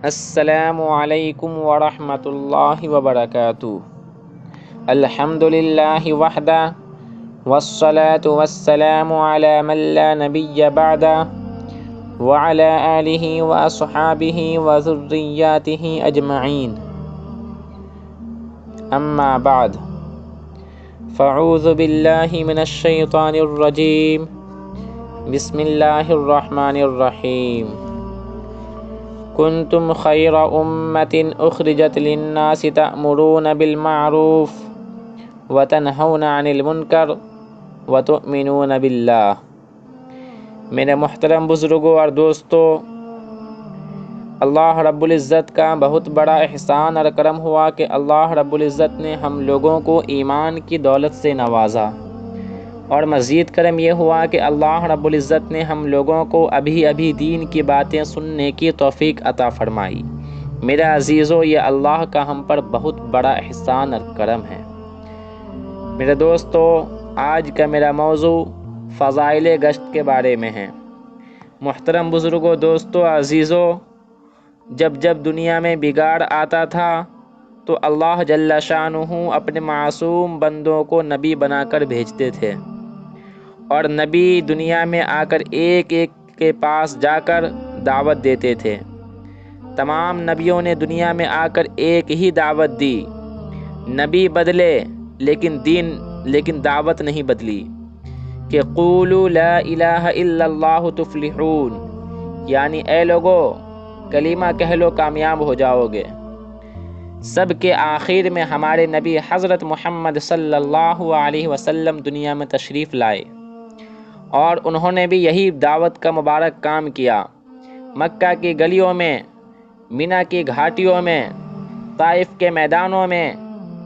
السلام علیکم ورحمۃ اللہ وبرکاتہ۔ الحمد للہ وحدہ والصلاة والسلام علی من لا نبی بعدہ وعلی آلہ واصحابہ وذریاتہ اجمعین، اما بعد فاعوذ باللہ من الشیطان الرجیم، بسم اللہ الرحمن الرحیم۔ کنتم خیر امۃ اخرجت للناس تأمرون بالمعروف وتنہون عن المنکر وتؤمنون باللہ۔ میرے محترم بزرگوں اور دوستو، اللہ رب العزت کا بہت بڑا احسان اور کرم ہوا کہ اللہ رب العزت نے ہم لوگوں کو ایمان کی دولت سے نوازا، اور مزید کرم یہ ہوا کہ اللہ رب العزت نے ہم لوگوں کو ابھی دین کی باتیں سننے کی توفیق عطا فرمائی۔ میرا عزیزو، یہ اللہ کا ہم پر بہت بڑا احسان اور کرم ہے۔ میرے دوستو، آج کا میرا موضوع فضائل گشت کے بارے میں ہے۔ محترم بزرگوں، دوستو، عزیزو، جب دنیا میں بگاڑ آتا تھا تو اللہ جل شانہ اپنے معصوم بندوں کو نبی بنا کر بھیجتے تھے، اور نبی دنیا میں آ کر ایک کے پاس جا کر دعوت دیتے تھے۔ تمام نبیوں نے دنیا میں آ کر ایک ہی دعوت دی، نبی بدلے لیکن دعوت نہیں بدلی، کہ قولوا لا الہ الا اللہ تفلحون، یعنی اے لوگو کلمہ کہہ لو کامیاب ہو جاؤ گے۔ سب کے آخر میں ہمارے نبی حضرت محمد صلی اللہ علیہ وسلم دنیا میں تشریف لائے، اور انہوں نے بھی یہی دعوت کا مبارک کام کیا۔ مکہ کی گلیوں میں، مینا کی گھاٹیوں میں، طائف کے میدانوں میں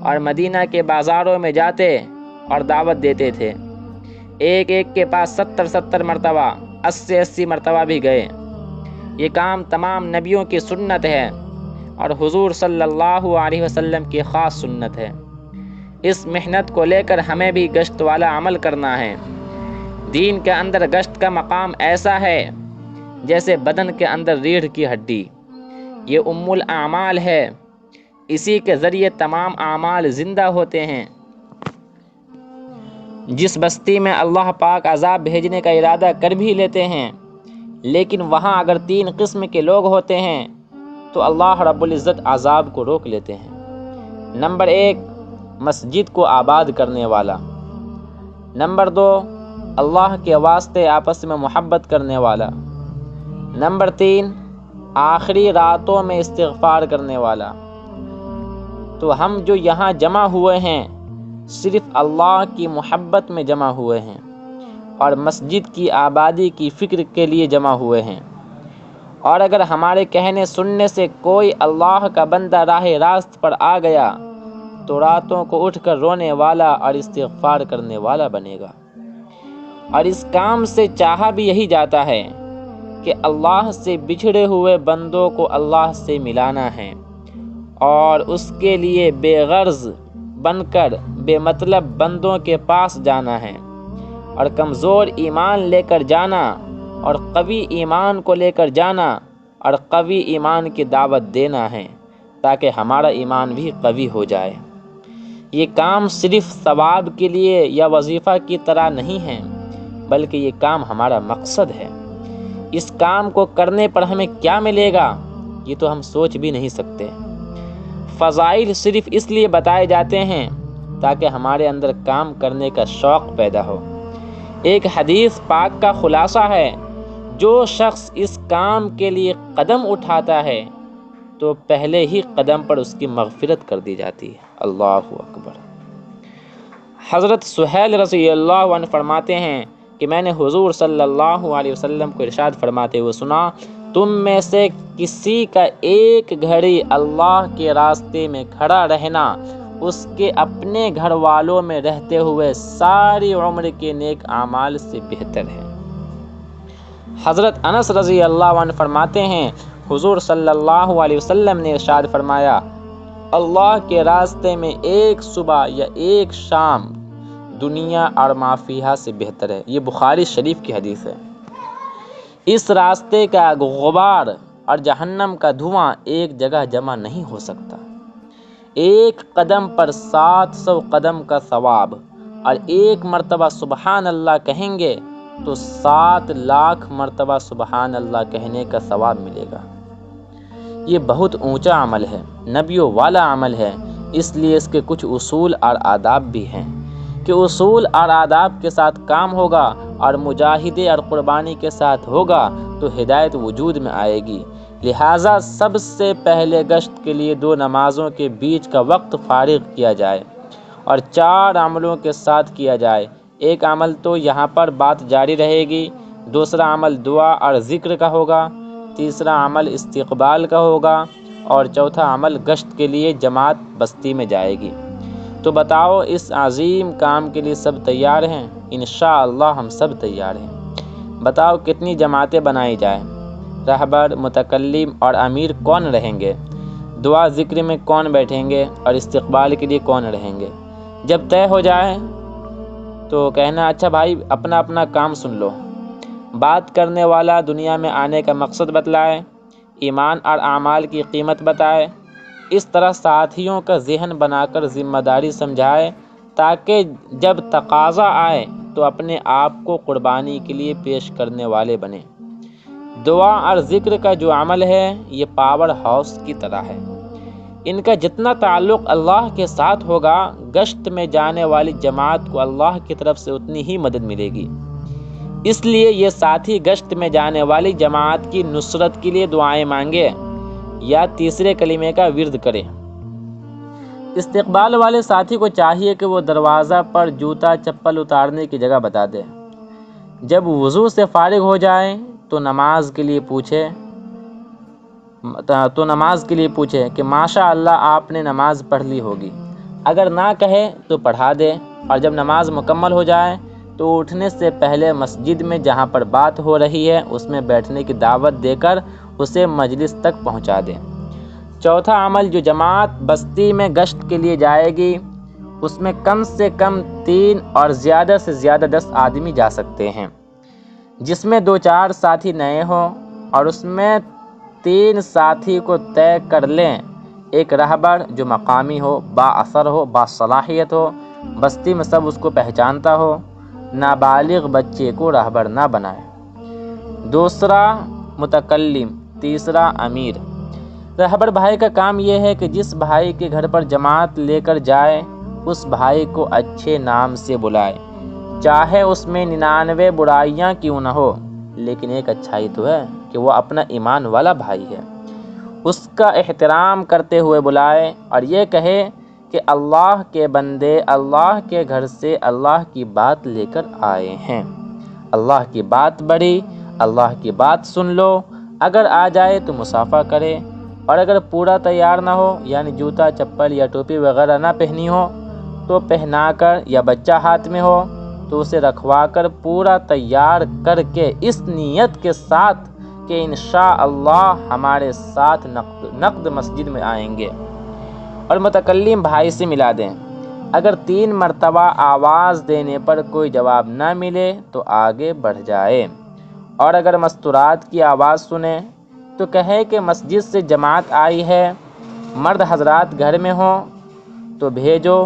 اور مدینہ کے بازاروں میں جاتے اور دعوت دیتے تھے۔ ایک کے پاس 70 مرتبہ، 80 مرتبہ بھی گئے۔ یہ کام تمام نبیوں کی سنت ہے، اور حضور صلی اللہ علیہ وسلم کی خاص سنت ہے۔ اس محنت کو لے کر ہمیں بھی گشت والا عمل کرنا ہے۔ دین کے اندر گشت کا مقام ایسا ہے جیسے بدن کے اندر ریڑھ کی ہڈی۔ یہ ام الاعمال ہے، اسی کے ذریعے تمام اعمال زندہ ہوتے ہیں۔ جس بستی میں اللہ پاک عذاب بھیجنے کا ارادہ کر بھی لیتے ہیں، لیکن وہاں اگر 3 قسم کے لوگ ہوتے ہیں تو اللہ رب العزت عذاب کو روک لیتے ہیں۔ نمبر 1، مسجد کو آباد کرنے والا۔ نمبر 2، اللہ کے واسطے آپس میں محبت کرنے والا۔ نمبر 3، آخری راتوں میں استغفار کرنے والا۔ تو ہم جو یہاں جمع ہوئے ہیں صرف اللہ کی محبت میں جمع ہوئے ہیں، اور مسجد کی آبادی کی فکر کے لیے جمع ہوئے ہیں۔ اور اگر ہمارے کہنے سننے سے کوئی اللہ کا بندہ راہ راست پر آ گیا تو راتوں کو اٹھ کر رونے والا اور استغفار کرنے والا بنے گا۔ اور اس کام سے چاہا بھی یہی جاتا ہے کہ اللہ سے بچھڑے ہوئے بندوں کو اللہ سے ملانا ہے، اور اس کے لیے بے غرض بن کر بے مطلب بندوں کے پاس جانا ہے، اور کمزور ایمان لے کر جانا، اور قوی ایمان کو لے کر جانا، اور قوی ایمان کی دعوت دینا ہے، تاکہ ہمارا ایمان بھی قوی ہو جائے۔ یہ کام صرف ثواب کے لیے یا وظیفہ کی طرح نہیں ہے، بلکہ یہ کام ہمارا مقصد ہے۔ اس کام کو کرنے پر ہمیں کیا ملے گا، یہ تو ہم سوچ بھی نہیں سکتے۔ فضائل صرف اس لیے بتائے جاتے ہیں تاکہ ہمارے اندر کام کرنے کا شوق پیدا ہو۔ ایک حدیث پاک کا خلاصہ ہے، جو شخص اس کام کے لیے قدم اٹھاتا ہے تو پہلے ہی قدم پر اس کی مغفرت کر دی جاتی ہے۔ اللہ اکبر۔ حضرت سہیل رضی اللہ عنہ فرماتے ہیں کہ میں نے حضور صلی اللہ علیہ وسلم کو ارشاد فرماتے ہوئے سنا، تم میں سے کسی کا ایک گھڑی اللہ کے راستے میں کھڑا رہنا اس کے اپنے گھر والوں میں رہتے ہوئے ساری عمر کے نیک اعمال سے بہتر ہے۔ حضرت انس رضی اللہ عنہ فرماتے ہیں، حضور صلی اللہ علیہ وسلم نے ارشاد فرمایا، اللہ کے راستے میں ایک صبح یا ایک شام دنیا اور ما فیہا سے بہتر ہے۔ یہ بخاری شریف کی حدیث ہے۔ اس راستے کا غبار اور جہنم کا دھواں ایک جگہ جمع نہیں ہو سکتا۔ ایک قدم پر 700 قدم کا ثواب، اور ایک مرتبہ سبحان اللہ کہیں گے تو 7 لاکھ مرتبہ سبحان اللہ کہنے کا ثواب ملے گا۔ یہ بہت اونچا عمل ہے، نبیوں والا عمل ہے، اس لیے اس کے کچھ اصول اور آداب بھی ہیں کہ اصول اور آداب کے ساتھ کام ہوگا اور مجاہدے اور قربانی کے ساتھ ہوگا تو ہدایت وجود میں آئے گی۔ لہٰذا سب سے پہلے گشت کے لیے 2 نمازوں کے بیچ کا وقت فارغ کیا جائے اور 4 عملوں کے ساتھ کیا جائے۔ ایک عمل تو یہاں پر بات جاری رہے گی، دوسرا عمل دعا اور ذکر کا ہوگا، تیسرا عمل استقبال کا ہوگا، اور چوتھا عمل گشت کے لیے جماعت بستی میں جائے گی۔ تو بتاؤ اس عظیم کام کے لیے سب تیار ہیں؟ انشاءاللہ ہم سب تیار ہیں۔ بتاؤ کتنی جماعتیں بنائی جائیں؟ رہبر، متکلم اور امیر کون رہیں گے؟ دعا ذکر میں کون بیٹھیں گے اور استقبال کے لیے کون رہیں گے؟ جب طے ہو جائے تو کہنا اچھا بھائی اپنا اپنا کام سن لو۔ بات کرنے والا دنیا میں آنے کا مقصد بتلائے، ایمان اور اعمال کی قیمت بتائے، اس طرح ساتھیوں کا ذہن بنا کر ذمہ داری سمجھائے تاکہ جب تقاضا آئے تو اپنے آپ کو قربانی کے لیے پیش کرنے والے بنیں۔ دعا اور ذکر کا جو عمل ہے یہ پاور ہاؤس کی طرح ہے، ان کا جتنا تعلق اللہ کے ساتھ ہوگا گشت میں جانے والی جماعت کو اللہ کی طرف سے اتنی ہی مدد ملے گی۔ اس لیے یہ ساتھی گشت میں جانے والی جماعت کی نصرت کے لیے دعائیں مانگے یا تیسرے کلمے کا ورد کرے۔ استقبال والے ساتھی کو چاہیے کہ وہ دروازہ پر جوتا چپل اتارنے کی جگہ بتا دے۔ جب وضو سے فارغ ہو جائے تو نماز کے لیے پوچھے کہ ماشاء اللہ آپ نے نماز پڑھ لی ہوگی، اگر نہ کہے تو پڑھا دے، اور جب نماز مکمل ہو جائے تو اٹھنے سے پہلے مسجد میں جہاں پر بات ہو رہی ہے اس میں بیٹھنے کی دعوت دے کر اسے مجلس تک پہنچا دے۔ چوتھا عمل، جو جماعت بستی میں گشت کے لیے جائے گی اس میں کم سے کم 3 اور زیادہ سے زیادہ 10 آدمی جا سکتے ہیں، جس میں 2-4 ساتھی نئے ہوں اور اس میں 3 ساتھی کو طے کر لیں۔ ایک رہبر جو مقامی ہو، با اثر ہو، با صلاحیت ہو، بستی میں سب اس کو پہچانتا ہو، نابالغ بچے کو رہبر نہ بنائے۔ دوسرا متکلم، تیسرا امیر۔ رہبر بھائی کا کام یہ ہے کہ جس بھائی کے گھر پر جماعت لے کر جائے اس بھائی کو اچھے نام سے بلائے، چاہے اس میں 99 برائیاں کیوں نہ ہو، لیکن ایک اچھائی تو ہے کہ وہ اپنا ایمان والا بھائی ہے، اس کا احترام کرتے ہوئے بلائے اور یہ کہے کہ اللہ کے بندے اللہ کے گھر سے اللہ کی بات لے کر آئے ہیں، اللہ کی بات بڑی، اللہ کی بات سن لو۔ اگر آ جائے تو مصافحہ کرے، اور اگر پورا تیار نہ ہو یعنی جوتا چپل یا ٹوپی وغیرہ نہ پہنی ہو تو پہنا کر، یا بچہ ہاتھ میں ہو تو اسے رکھوا کر پورا تیار کر کے اس نیت کے ساتھ کہ انشاءاللہ ہمارے ساتھ نقد مسجد میں آئیں گے، اور متکلم بھائی سے ملا دیں۔ اگر 3 مرتبہ آواز دینے پر کوئی جواب نہ ملے تو آگے بڑھ جائے، اور اگر مستورات کی آواز سنے تو کہے کہ مسجد سے جماعت آئی ہے، مرد حضرات گھر میں ہوں تو بھیجو،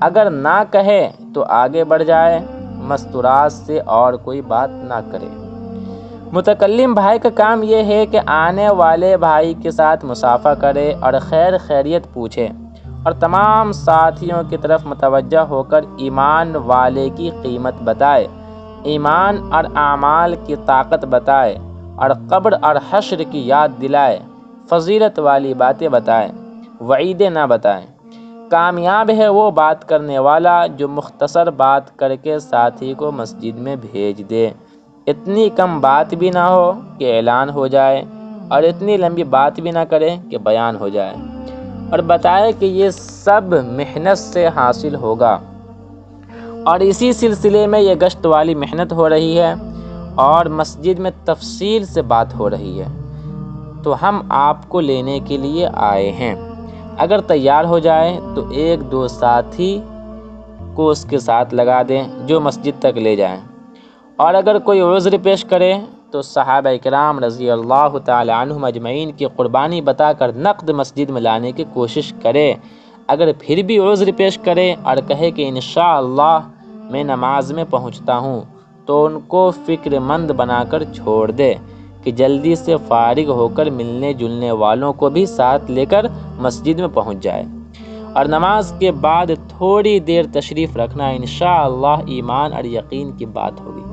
اگر نہ کہے تو آگے بڑھ جائے، مستورات سے اور کوئی بات نہ کرے۔ متکلم بھائی کا کام یہ ہے کہ آنے والے بھائی کے ساتھ مصافحہ کرے اور خیر خیریت پوچھے، اور تمام ساتھیوں کی طرف متوجہ ہو کر ایمان والے کی قیمت بتائے، ایمان اور اعمال کی طاقت بتائے، اور قبر اور حشر کی یاد دلائے، فضیلت والی باتیں بتائے، وعیدیں نہ بتائیں۔ کامیاب ہے وہ بات کرنے والا جو مختصر بات کر کے ساتھی کو مسجد میں بھیج دے، اتنی کم بات بھی نہ ہو کہ اعلان ہو جائے، اور اتنی لمبی بات بھی نہ کرے کہ بیان ہو جائے، اور بتائے کہ یہ سب محنت سے حاصل ہوگا، اور اسی سلسلے میں یہ گشت والی محنت ہو رہی ہے اور مسجد میں تفصیل سے بات ہو رہی ہے، تو ہم آپ کو لینے کے لیے آئے ہیں۔ اگر تیار ہو جائے تو 1-2 ساتھی کو اس کے ساتھ لگا دیں جو مسجد تک لے جائیں، اور اگر کوئی عذر پیش کرے تو صحابہ کرام رضی اللہ تعالی عنہم اجمعین کی قربانی بتا کر نقد مسجد میں لانے کی کوشش کرے۔ اگر پھر بھی عذر پیش کرے اور کہے کہ انشاءاللہ میں نماز میں پہنچتا ہوں، تو ان کو فکر مند بنا کر چھوڑ دے کہ جلدی سے فارغ ہو کر ملنے جلنے والوں کو بھی ساتھ لے کر مسجد میں پہنچ جائے، اور نماز کے بعد تھوڑی دیر تشریف رکھنا انشاءاللہ ایمان اور یقین کی بات ہوگی۔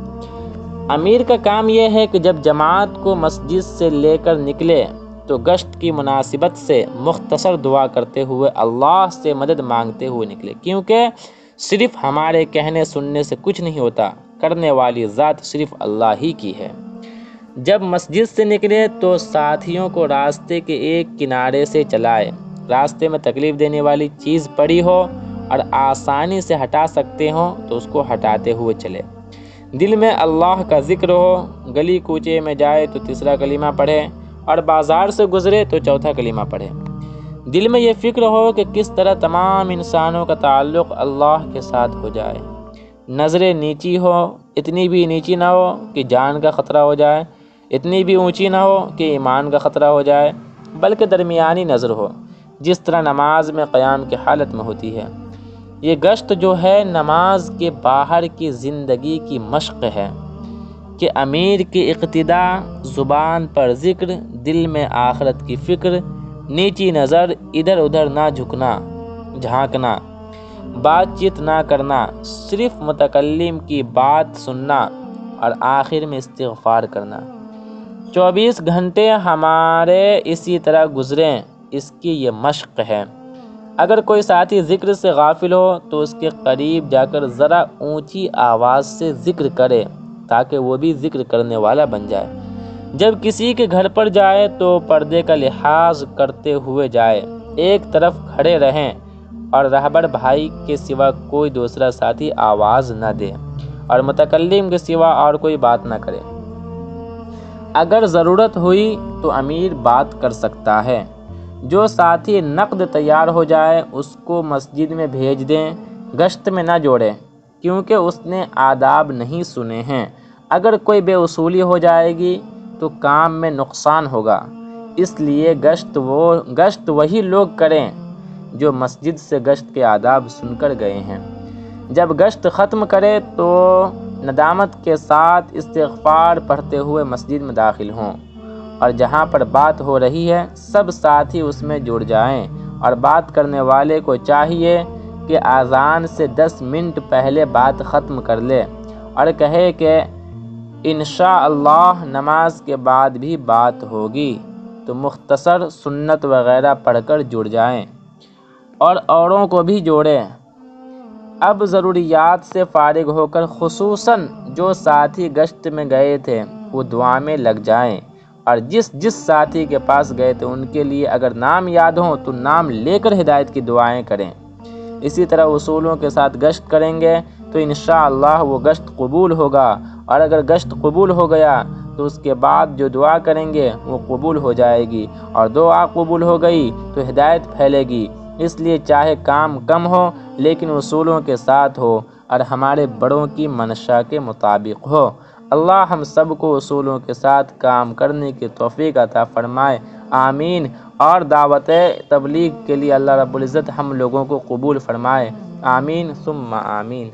امیر کا کام یہ ہے کہ جب جماعت کو مسجد سے لے کر نکلے تو گشت کی مناسبت سے مختصر دعا کرتے ہوئے اللہ سے مدد مانگتے ہوئے نکلے، کیونکہ صرف ہمارے کہنے سننے سے کچھ نہیں ہوتا، کرنے والی ذات صرف اللہ ہی کی ہے۔ جب مسجد سے نکلے تو ساتھیوں کو راستے کے ایک کنارے سے چلائے، راستے میں تکلیف دینے والی چیز پڑی ہو اور آسانی سے ہٹا سکتے ہوں تو اس کو ہٹاتے ہوئے چلے۔ دل میں اللہ کا ذکر ہو، گلی کوچے میں جائے تو تیسرا کلمہ پڑھے اور بازار سے گزرے تو چوتھا کلمہ پڑھے۔ دل میں یہ فکر ہو کہ کس طرح تمام انسانوں کا تعلق اللہ کے ساتھ ہو جائے۔ نظریں نیچی ہو، اتنی بھی نیچی نہ ہو کہ جان کا خطرہ ہو جائے، اتنی بھی اونچی نہ ہو کہ ایمان کا خطرہ ہو جائے، بلکہ درمیانی نظر ہو، جس طرح نماز میں قیام کی حالت میں ہوتی ہے۔ یہ گشت جو ہے نماز کے باہر کی زندگی کی مشق ہے کہ امیر کی اقتدا، زبان پر ذکر، دل میں آخرت کی فکر، نیچی نظر، ادھر ادھر نہ جھانکنا، بات چیت نہ کرنا، صرف متکلم کی بات سننا اور آخر میں استغفار کرنا۔ 24 گھنٹے ہمارے اسی طرح گزریں، اس کی یہ مشق ہے۔ اگر کوئی ساتھی ذکر سے غافل ہو تو اس کے قریب جا کر ذرا اونچی آواز سے ذکر کرے تاکہ وہ بھی ذکر کرنے والا بن جائے۔ جب کسی کے گھر پر جائے تو پردے کا لحاظ کرتے ہوئے جائے، ایک طرف کھڑے رہیں اور رہبر بھائی کے سوا کوئی دوسرا ساتھی آواز نہ دے اور متکلم کے سوا اور کوئی بات نہ کرے۔ اگر ضرورت ہوئی تو امیر بات کر سکتا ہے۔ جو ساتھی نقد تیار ہو جائے اس کو مسجد میں بھیج دیں، گشت میں نہ جوڑیں، کیونکہ اس نے آداب نہیں سنے ہیں۔ اگر کوئی بے اصولی ہو جائے گی تو کام میں نقصان ہوگا، اس لیے گشت وہی لوگ کریں جو مسجد سے گشت کے آداب سن کر گئے ہیں۔ جب گشت ختم کرے تو ندامت کے ساتھ استغفار پڑھتے ہوئے مسجد میں داخل ہوں، اور جہاں پر بات ہو رہی ہے سب ساتھی اس میں جڑ جائیں، اور بات کرنے والے کو چاہیے کہ اذان سے 10 منٹ پہلے بات ختم کر لے اور کہے کہ انشاءاللہ نماز کے بعد بھی بات ہوگی، تو مختصر سنت وغیرہ پڑھ کر جڑ جائیں اور اوروں کو بھی جوڑیں۔ اب ضروریات سے فارغ ہو کر خصوصاً جو ساتھی گشت میں گئے تھے وہ دعا میں لگ جائیں، اور جس ساتھی کے پاس گئے تھے ان کے لیے اگر نام یاد ہوں تو نام لے کر ہدایت کی دعائیں کریں۔ اسی طرح اصولوں کے ساتھ گشت کریں گے تو انشاءاللہ وہ گشت قبول ہوگا، اور اگر گشت قبول ہو گیا تو اس کے بعد جو دعا کریں گے وہ قبول ہو جائے گی، اور دعا قبول ہو گئی تو ہدایت پھیلے گی۔ اس لیے چاہے کام کم ہو لیکن اصولوں کے ساتھ ہو اور ہمارے بڑوں کی منشا کے مطابق ہو۔ اللہ ہم سب کو اصولوں کے ساتھ کام کرنے کی توفیق عطا فرمائے، آمین۔ اور دعوت تبلیغ کے لیے اللہ رب العزت ہم لوگوں کو قبول فرمائے، آمین ثم آمین۔